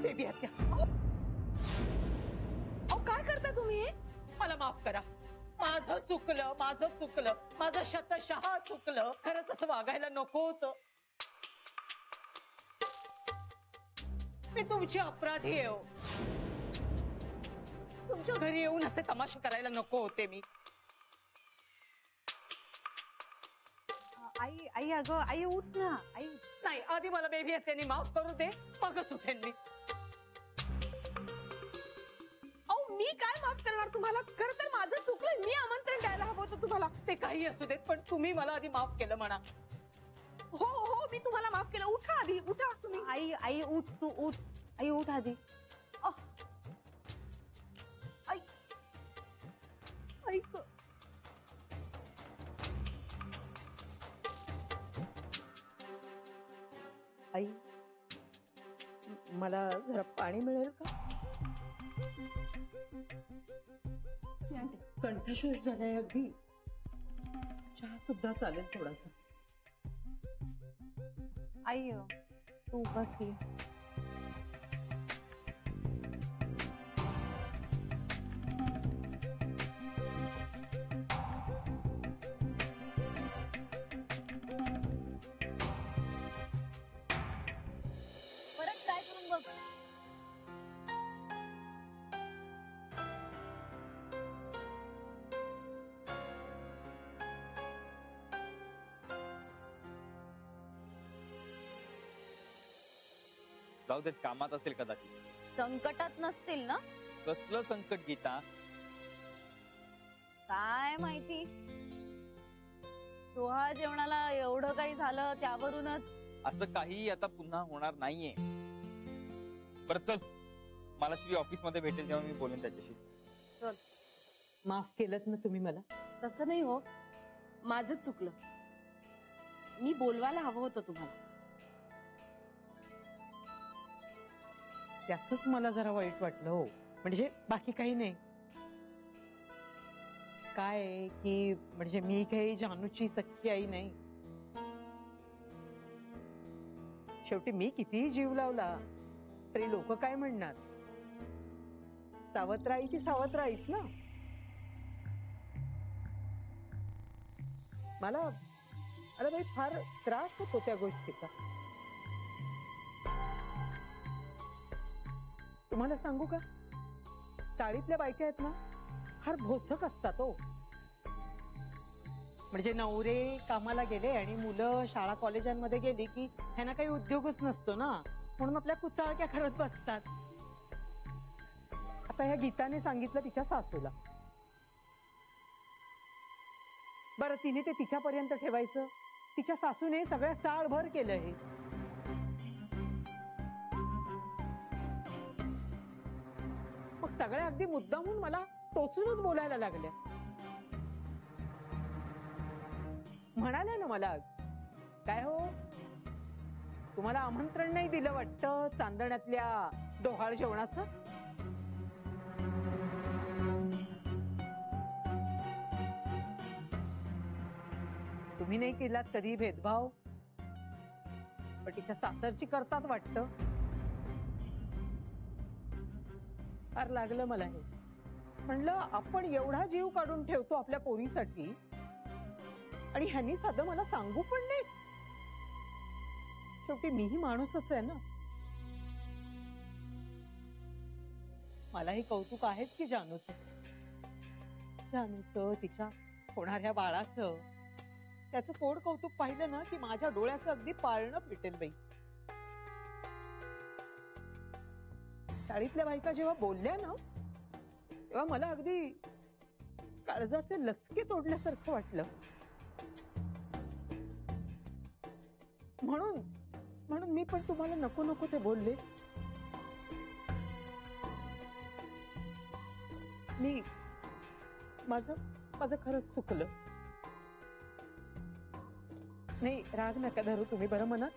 Baby आत्या, काय करता तुम्ही? मला माफ करा. माझं चुकलं, माझं शतशः चुकलं. खरंच असं वागायला नको होतं. मी तुमची अपराधी आहे. तुमच्या घरी येऊन असे तमाशे करायला नको होते मी. आई आई अगं आई उठ ना. आई नाही, आधी मला बेबी आत्यानी माफ करू दे, मगच उठेन मी. मी काय माफ करणार तुम्हाला? खरं तर माझं चुकलंय. मी आमंत्रण द्यायला हवं होतं तुम्हाला. ते काही असू देत, पण तुम्ही मला आधी माफ केलं म्हणा. हो हो मी तुम्हाला माफ केलं. उठा आधी, उठा तुम्ही. आई आई उठ, तू उठ. आई उठ आधी. आई ऐक आई, मला जरा पाणी मिळेल का? कंठशोष झालाय अगदी. चहा सुद्धा चालेल थोडासा. आई तू बस ये. परत ट्राय करून बघ. जाऊ देत, कामात असेल कदाचित. संकटात नसतील ना? कसलं संकट गीता? काय माहिती. डोहा जेवणाला एवढं काही झालं त्यावरूनच. असं काही आता पुन्हा होणार नाहीये. बरं चल, मला श्री ऑफिस मध्ये भेटेल तेव्हा मी बोलेन त्याच्याशी. चल. माफ केलत ना तुम्ही मला? तसं नाही हो, माझंच चुकलं. मी बोलवायला हवं होतं तुम्हाला. त्याच मला जरा वाईट वाटलं हो. म्हणजे बाकी काही नाही. काय आहे की म्हणजे मी काही जानूची सख्खी आई नाही. शेवटी मी कितीही जीव लावला तरी लोक काय म्हणणार? सावत्र आई ती सावत्र आईस ना. मला अरे बाई फार त्रास होतो त्या गोष्टीचा. तुम्हाला सांगू का, चाळीतल्या बायका आहेत ना फार भोचक असतात हो. म्हणजे नवरे कामाला गेले आणि मुलं शाळा कॉलेजांमध्ये गेली की ह्यांना काही उद्योगच नसतो ना, म्हणून आपल्या कुचाळक्या करत बसतात. आता ह्या गीताने सांगितलं तिच्या सासूला. बरं, तिने ते तिच्यापर्यंत ठेवायचं. तिच्या सासूने सगळ्या चाळभर केलं हे. मग सगळ्या अगदी मुद्दामून मला टोचूनच बोलायला लागल्या. म्हणाल्या ना मला, काय हो तुम्हाला आमंत्रण नाही दिलं वाटतं चांदण्यातल्या डोहाळ जेवणाचं? तुम्ही नाही केलात कधी भेदभाव, पण तिच्या सासरची करतात वाटतं. फार लागलं मला हे. म्हणलं आपण एवढा जीव काढून ठेवतो आपल्या पोरीसाठी आणि ह्यांनी साधं मला सांगू पण नाही. शेवटी मीही माणूसच आहे ना. मलाही कौतुक आहेच की जानूचं, तिच्या होणाऱ्या बाळाचं. त्याचं पोड कौतुक पाहिलं ना की माझ्या डोळ्याचं अगदी पाळणं फिटेल बाई. शाळेतल्या बायका जेव्हा बोलल्या ना तेव्हा मला अगदी काळजाचे लचके तोडल्यासारखं वाटलं. म्हणून मी पण तुम्हाला नको नको ते बोलले. माझं खरंच चुकलं. नाही, राग नका धरू तुम्ही बरं मनात.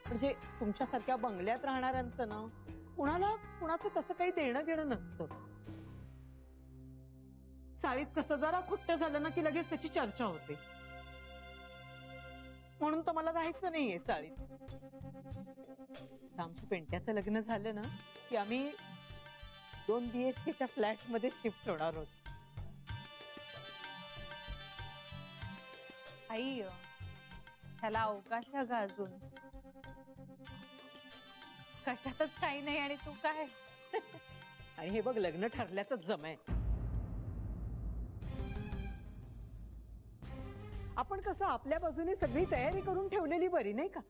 म्हणजे तुमच्यासारख्या बंगल्यात राहणाऱ्यांचं ना कुणाचं तसं काही देणं घेणं नसतं. चाळीत कसं जरा खुट्ट झालं ना की लगेच त्याची चर्चा होते. म्हणून तर मला राहायचं नाहीये चाळीत. आमचं पेंट्याचं लग्न झालं ना की आम्ही 2 BHKच्या फ्लॅट मध्ये शिफ्ट होणार आहोत. आई त्याला अवकाश आहे का अजून? कशातच काही नाही आणि तू काय? आणि हे बघ लग्न ठरल्याचंच जमाय. आपण कसं आपल्या बाजूने सगळी तयारी करून ठेवलेली बरी नाही का?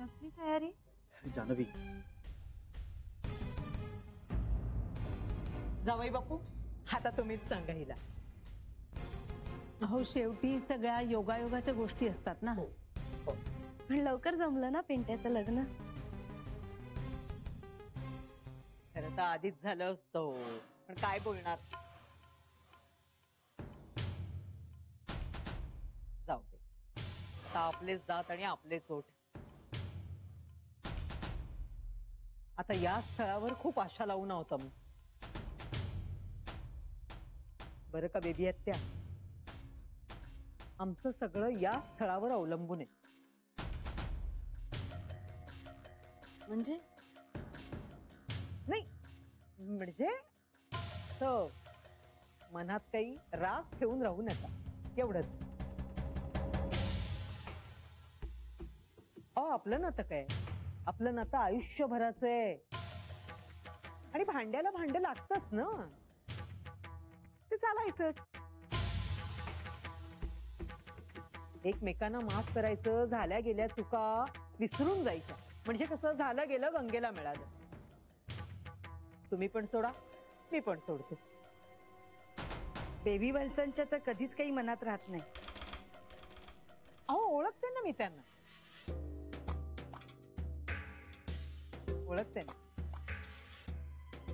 कसली तयारी? जान्हवी, जावई बापू आता तुम्हीच सांगा हिला. हो शेवटी सगळ्या योगायोगाच्या गोष्टी असतात ना. पण लवकर जमलं ना पिंट्याचं लग्न. खरं तर आधीच झालं असतं, पण काय बोलणार. जाऊ दे, आता आपलेच दात आणि आपलेच ओठ. आता या स्थळावर खूप आशा लावून आहोत मी. बरं का बेबी आत्या, आमचं सगळं या स्थळावर अवलंबून आहे. म्हणजे नाही म्हणजे असं मनात काही राग ठेवून राहू नका, एवढंच. आपलं नातं काय, आपलं नातं आयुष्यभराचं आहे. आणि भांड्याला भांड लागतच ना, ते चालायचंच. एकमेकांना माफ करायचं, झाल्या गेल्या चुका विसरून जायच्या. म्हणजे कसं झालं गेलं गंगेला मिळालं. तुम्ही पण सोडा, मी पण सोडतो. बेबी वन्सनच्या तर कधीच काही मनात राहत नाही. अहो ओळखते ना मी त्यांना, ओळखते ना.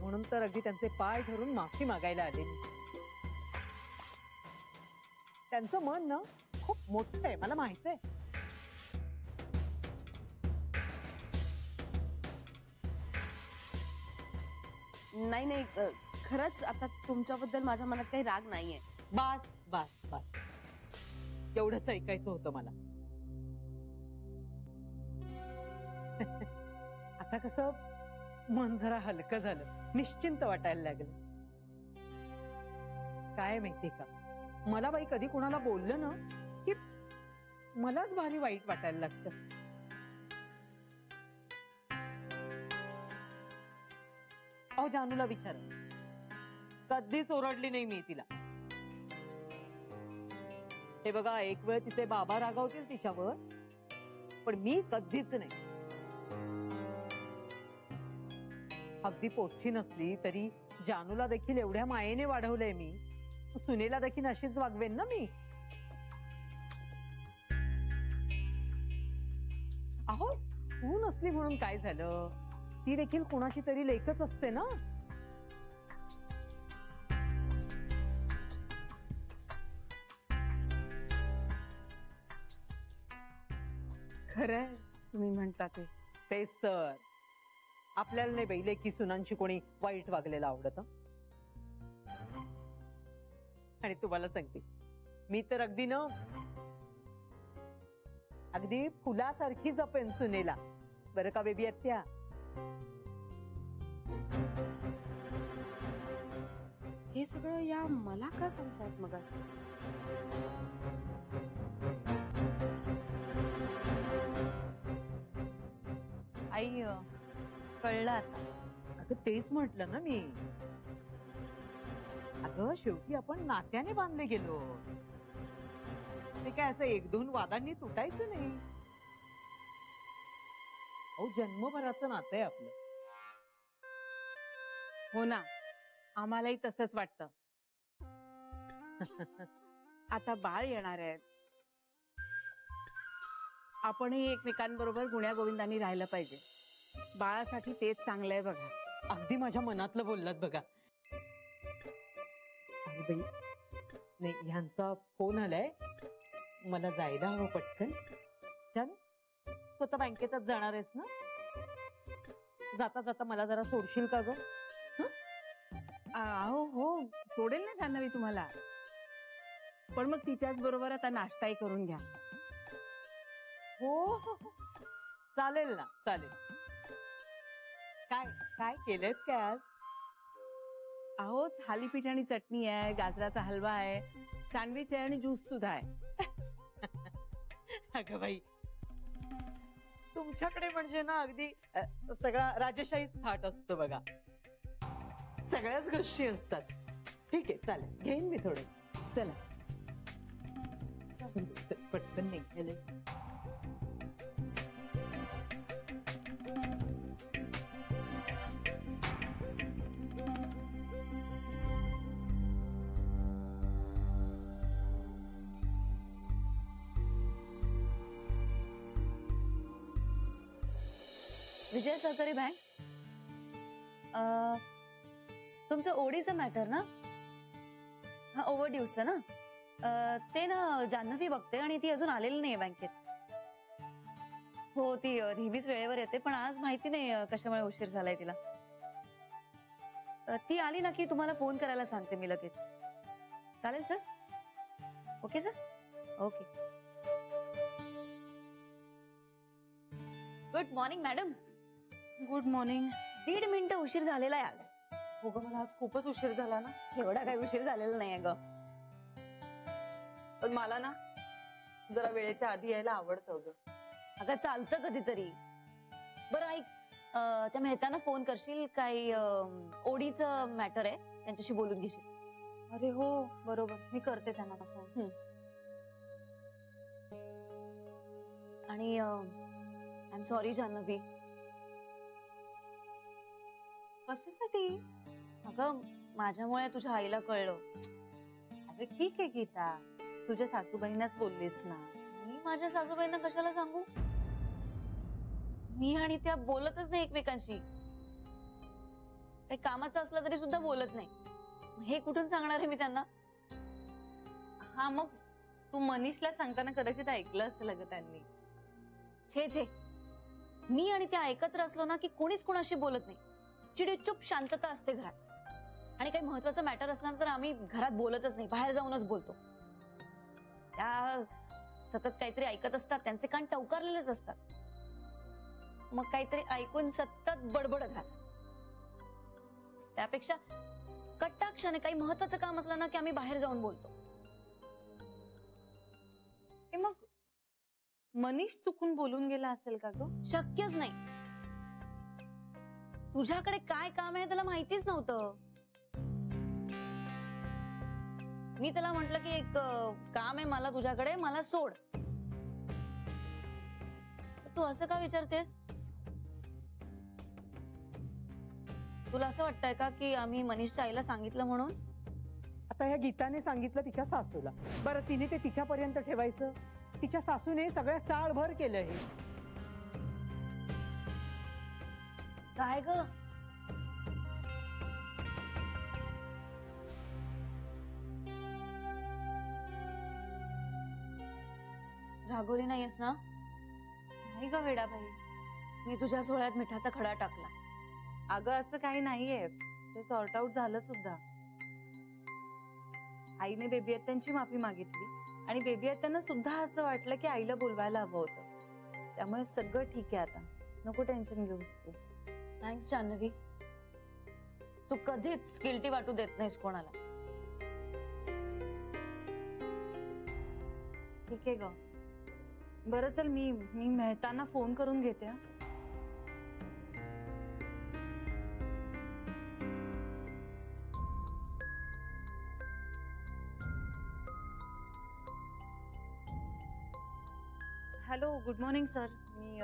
म्हणून तर अगदी त्यांचे पाय धरून माफी मागायला आले. त्यांचं मन ना खूप मोठं आहे, मला माहित आहे. नाही नाही खरंच आता तुमच्याबद्दल माझ्या मनात काही राग नाहीये. बस बस बस, एवढंच ऐकायचं होतं मला. आता कसं मन जरा हलकं झालं, निश्चिंत वाटायला लागलं. काय माहिती का, मला बाई कधी कुणाला बोललं ना की मलाच भारी वाईट वाटायला लागतं. अहो जानूला विचार, कधीच ओरडली नाही मी तिला. हे बघा, एक वेळ तिचे बाबा रागावतील तिच्यावर, पण मी कधीच नाही. अगदी पोटची नसली तरी जानूला देखील एवढ्या मायेने वाढवलंय मी, सुनेला देखील अशीच वागवेन ना मी. अहो तू नसली म्हणून काय झालं, ती देखील कुणाची तरी लेकच असते ना. खरंय तुम्ही म्हणता ते. तेच तर, आपल्याला नाही बाई लेकी सुनांची कोणी वाईट वागलेलं आवडत. आणि तुम्हाला सांगते, मी तर अगदी ना अगदी फुलासारखी जपेन सुनेला. बरं का बेबी आत्या? हे सगळं या मला का सांगतायत मगासपासून? आई कळलं आता. अगं तेच म्हटलं ना मी. अगं शेवटी आपण नात्याने बांधले गेलो, ते काय असं 1-2 वादांनी तुटायचं नाही. अहो जन्मभराचं नातं आहे आपलं. हो ना, आम्हालाही तसंच वाटतं. आता बाळ येणार आहे, आपणही एकमेकांबरोबर गुण्यागोविंदांनी राहिलं पाहिजे. बाळासाठी तेच चांगलं आहे बघा. अगदी माझ्या मनातलं बोललात बघा. अरे बाई, नाही ह्यांचा फोन आलाय, मला जायला हवं पटकन. छान, तू आता बँकेतच जाणार आहेस ना? जाता जाता मला जरा सोडशील का ग? हो हो, सोडेल ना जान्हवी तुम्हाला. पण मग तिच्याच बरोबर आता नाश्ताही करून घ्या. हो चालेल ना, चालेल. काय काय केलेत काय आज? अहो थालीपीठ आणि चटणी आहे, गाजराचा हलवा आहे, सँडविच आहे आणि ज्यूस सुद्धा आहे. अगं बाई, तुमच्याकडे म्हणजे ना अगदी सगळा राजेशाही थाट असतो बघा. सगळ्याच गोष्टी असतात. ठीक आहे, चालेल, घेईन मी थोडं. चला. पटकन निघाले. विजय सहकारी बँक, तुमचं ओडीचं मॅटर ना? हा ओव्हरड्यूचं ना? ते ना जान्हवी बघते आणि ती अजून आलेली नाहीये बँकेत. हो, ती नेहमीच वेळेवर येते, पण आज माहिती नाही कशामुळे उशीर झालाय तिला. ती आली ना की तुम्हाला फोन करायला सांगते मी लगेच. चालेल sir? Okay sir? Okay. Good morning madam. Good morning. 1.5 मिनिटं उशीर झालेला आहे आज. हो ग, मला आज खूपच उशीर झाला ना. एवढा काही उशीर झालेला नाहीये ग. पण मला ना जरा वेळेच्या आधी यायला आवडतं ग. अगं चालतं कधीतरी. बरं ऐक, त्या मेहताना फोन करशील? काही ओडीचं मॅटर आहे, त्यांच्याशी बोलून घेशील. अरे हो बरोबर, मी करते त्यांना फोन. आणि आय एम सॉरी जान्हवी. कशासाठी? अगं माझ्यामुळे तुझ्या आईला कळलं. अरे ठीक आहे गीता, तुझ्या सासूबाईंनाच बोललीस ना. मी माझ्या सासूबाईंना कशाला सांगू? मी आणि त्या बोलतच नाही एकमेकांशी. काही कामाचं असलं तरी सुद्धा बोलत नाही. हे कुठून सांगणार आहे मी त्यांना? हा मग तू मनीषला सांगताना कदाचित ऐकलं असेल अगं त्यांनी. छे छे, मी आणि त्या एकत्र असलो ना की कोणीच कोणाशी बोलत नाही. चिडीचूप शांतता असते घरात. आणि काही महत्वाचं मॅटर असणार तर आम्ही घरात बोलतच नाही, बाहेर जाऊनच बोलतो. त्या सतत काहीतरी ऐकत असतात, त्यांचे कान टवकारलेलेच असतात. मग काहीतरी ऐकून सतत बडबडत राहतात. त्यापेक्षा कटाक्षाने काही महत्वाचं काम असलं ना की आम्ही बाहेर जाऊन बोलतो. मग मनीष चुकून बोलून गेला असेल का ग? शक्यच नाही. तुझ्याकडे काय काम आहे त्याला माहितीच नव्हतं. मी त्याला म्हंटल की एक काम आहे मला तुझ्याकडे, मला सोड. तू असं का विचारतेस? तुला असं वाटतंय का की आम्ही मनीषच्या आईला सांगितलं म्हणून? आता ह्या गीताने सांगितलं तिच्या सासूला. बरं, तिने ते तिच्यापर्यंत ठेवायचं? तिच्या सासूने सगळ्या चाळभर केलं हे. काय ग? रागवली नाहीयेस ना? नाही ग वेडाबाई, मी तुझ्या सोहळ्यात मिठाचा खडा टाकला. अगं असं काही नाहीये, ते सॉर्ट आउट झालं सुद्धा. आईने बेबी आत्यांची माफी मागितली आणि बेबी आत्यांना सुद्धा असं वाटलं की आईला बोलवायला हवं होतं. त्यामुळे सगळं ठीक आहे आता, नको टेन्शन घेऊस तू. थँक्स जान्हवी, तू कधीच गिल्टी वाटू देत नाहीस कोणाला. ठीक आहे ग. बरं चल, मी मेहतांना फोन करून घेते. Hello, good morning sir. मी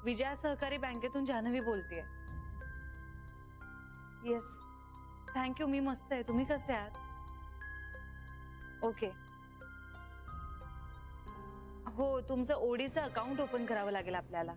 विजया सहकारी बँकेतून जान्हवी बोलतेय. Yes, thank you. मी मस्त आहे. तुम्ही कसे आहात? ओके. हो, तुमचं ओडीचं अकाउंट ओपन करावं लागेल आपल्याला.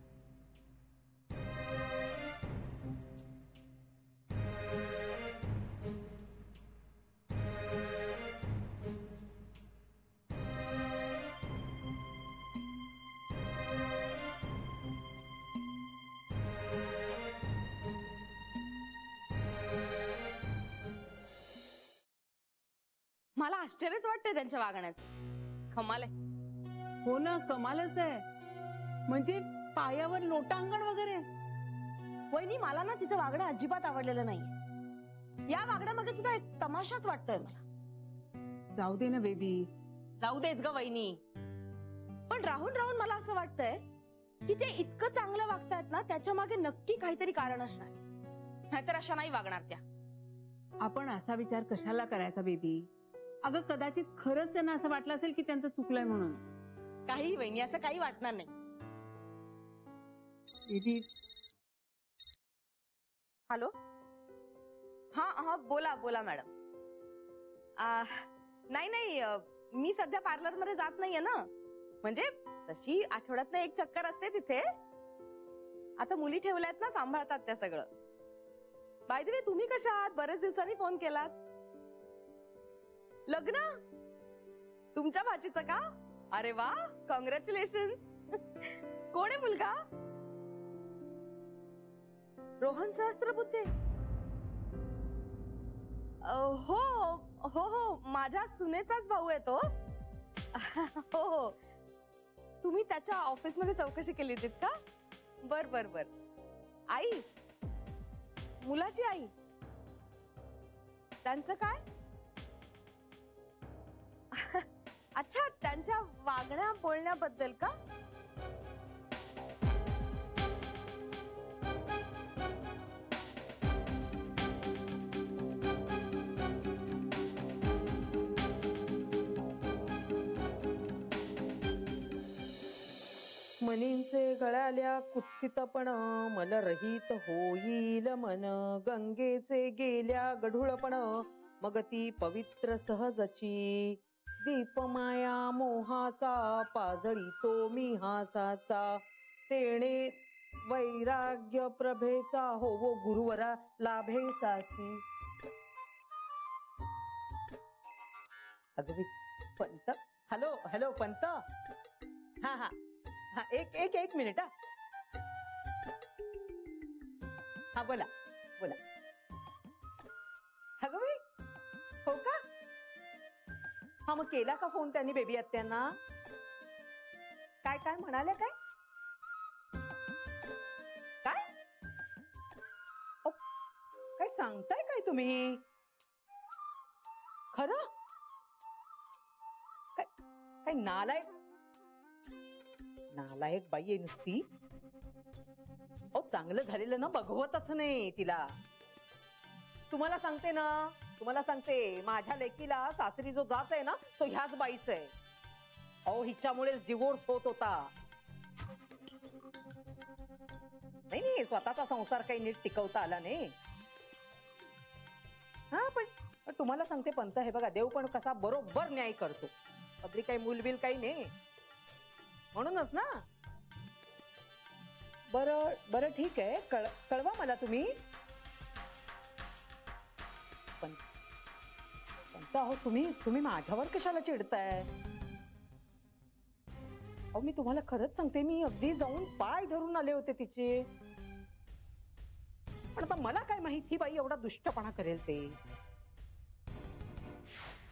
मला आश्चर्यच वाटतंय त्यांच्या वागण्याचं. कमाल आहे. हो ना, कमालच आहे. म्हणजे पायावर लोटांगण वगैरे. वहिनी, मला ना तिचं वागणं अजिबात आवडलेलं नाही. या वागण्यामागे सुद्धा एक तमाशाच वाटतोय मला. जाऊ दे ना बेबी. जाऊ देच ग वहिनी, पण राहून राहून मला असं वाटतंय की ते इतकं चांगलं वागतायत ना, त्याच्या मागे नक्की काहीतरी कारण असणार, नाहीतर अशा नाही वागणार त्या. आपण असा विचार कशाला करायचा बेबी? अगं कदाचित खरंच त्यांना असं वाटलं असेल की त्यांचं चुकलंय म्हणून. काही वहिनी, असं काही वाटणार नाही. बेबी. हॅलो. हा हा, बोला बोला मॅडम. नाही नाही, मी सध्या पार्लर मध्ये जात नाहीये ना. म्हणजे तशी आठवड्यातनं एक चक्कर असते तिथे. आता मुली ठेवल्यात ना, सांभाळतात त्या सगळं. बाय द वे, तुम्ही कशा आहात? बरेच दिवसांनी फोन केलात. लग्न तुमच्या भाचीचं का? अरे वा, कॉंग्रॅच्युलेशन्स. कोण आहे मुलगा? रोहन सहस्त्रबुद्धे. हो हो हो, माझ्या सुनेचाच भाऊ आहे तो. हो हो, तुम्ही त्याच्या ऑफिस मध्ये चौकशी केली होती का? बर बर बर. आई, मुलाची आई, त्यांचं काय? अच्छा, त्यांच्या वागण्या बोलण्याबद्दल का? मनींचे गळाल्या कुत्सितपण मल रहित होईल मन. गंगेचे गेल्या गढूळपण मग ती पवित्र सहजची. दीपमाया मोहाचा पाजळी तो मी हासाचा. तेणे वैराग्य प्रभेचा होवो गुरुवरा लाभे सासी. अगदी पंत. Hello hello Pant. हा हा हा, एक मिनिट. हा बोला बोला. अगं बाई, हो का? हा, मग केला का फोन त्यांनी बेबी आत्यांना? काय काय म्हणाले? काय काय काय सांगताय काय तुम्ही? खरं? काय काय नालायक नालायक बाई आहे नुसती. चांगलं झालेलं ना बघवतच नाही तिला. तुम्हाला सांगते माझ्या लेकीला सासरी जो जात आहे ना, तो ह्याच बाईच आहे. हिच्यामुळेच डिवोर्स होत होता. नाही, स्वतःचा संसार काही नीट टिकवता आला नाही. हा, पण तुम्हाला सांगते पंत, हे बघा, देव पण कसा बरोबर न्याय करतो. अगदी काही मूलबिल काही नाही, म्हणूनच ना. बरं ठीक आहे, कळवा मला तुम्ही. पण तुम्ही माझ्यावर कशाला चिडताय? मी तुम्हाला खरंच सांगते, मी अगदी जाऊन पाय धरून आले होते तिचे. पण आता मला काय माहित ही बाई एवढा दुष्टपणा करेल ते.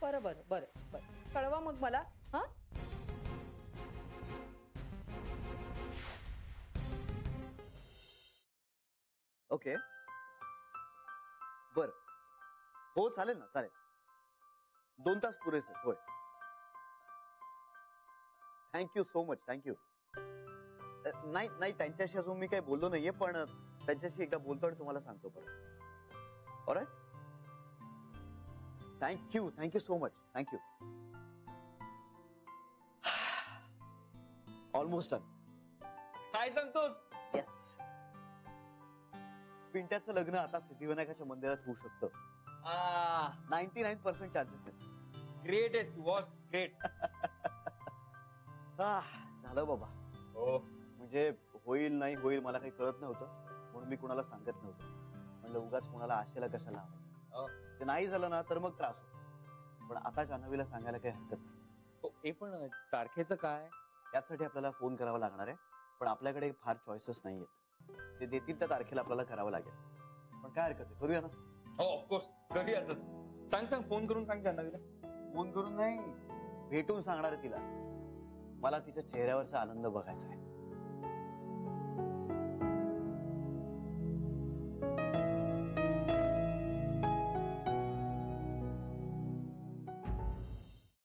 बरं कळवा मग मला. हा, ओके, बर, हो चालेल ना, चालेल. 2 तास पुरेसे. होय, थँक्यू सो मच. थँक्यू. नाही, त्यांच्याशी अजून मी काही बोललो नाहीये, पण त्यांच्याशी एकदा बोलतो आणि तुम्हाला सांगतो परत. All right, thank you so much. Thank you. Almost done. काय सांगतोस? येस, पिंट्याचं लग्न आता सिद्धिविनायकाच्या मंदिरात होऊ शकतं. 99% चान्सेस आहेत. ग्रेट आहेस तू बॉस, ग्रेट. झालं बाबा. हो, म्हणजे होईल नाही होईल मला काही कळत नव्हतं, म्हणून मी कुणाला सांगत नव्हतं. म्हणलं उगाच कुणाला आशेला कशाला लावायचं. ते नाही झालं ना तर मग त्रास होतो. पण आता जान्हवीला सांगायला काही हरकत नाही. पण तारखेचं काय? त्यासाठी आपल्याला फोन करावा लागणार आहे, पण आपल्याकडे फार चॉईसेस नाहीयेत. ते देतील त्या तारखेला आपल्याला करावं लागेल. पण काय हरकत आहे, करूया ना. हो, ऑफकोर्स करूयातच. सांग फोन करून सांग जान्हवीला. फोन करून नाही, भेटून सांगणार आहे तिला. मला तिच्या चेहऱ्यावरचा आनंद बघायचा आहे.